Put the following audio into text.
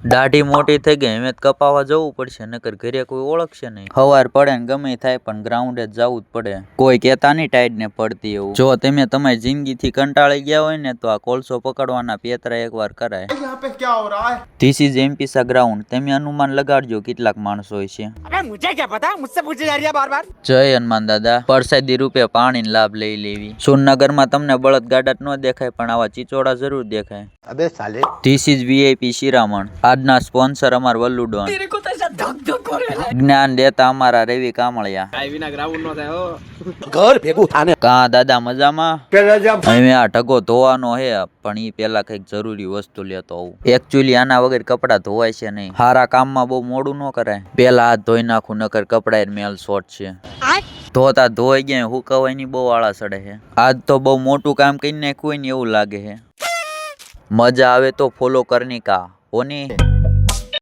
દાઢી મોટી થઈ ગઈ, હવે કપાવા જવું પડશે, નકર ઘરે કોઈ ઓળખશે નહીં. સવાર પડે ને ગમે થાય પણ ગ્રાઉન્ડે જવું જ પડે. કોઈ કહેતા નહીં ટાઈડ ને પડતી એવું. જો તમે તમારી જિંદગીથી કંટાળી ગયા હોય ને તો આ કોલસો પકડવાના પેતરા એકવાર કરાય. ધીસ ઇઝ એમપીસા ગ્રાઉન્ડ. તમે અનુમાન લગાડજો કેટલાક માણસો હોય છે. જય હનુમાન દાદા. પરસાદી રૂપે પાણીનો લાભ લઈ લેવી. સુરનગરમાં તમને બળદ ગાડા ન દેખાય પણ આવા ચીચોડા જરૂર દેખાય. ધીસ ઇઝ વીઆઈપી શિરામણ. આજના સ્પોન્સર અમાર વલ્લુ ડોન. જ્ઞાન દેતા અમારા રવિ કામળિયા. ઘર ભેગું થાને. કા દાદા મજામાં? હવે આ ઢગો ધોવાનો હે પણ ઈ પેલા કઈક જરૂરી વસ્તુ લેતો આવું. એકચ્યુઅલી આના વગર કપડા ધોવાય છે નહીં. હારા કામમાં બહુ મોડું ન કરાય. પેલા હાથ ધોઈ નાખું નકર કપડા મેલ શોર્ટ છે. ધોતા ધોઈ ગયા હુકવવાની બહુ આળા ચડે છે. આજ તો બહુ મોટું કામ કરી નાખ્યું હોય ને એવું લાગે છે. મજા આવે તો ફોલો કરની કા હોની.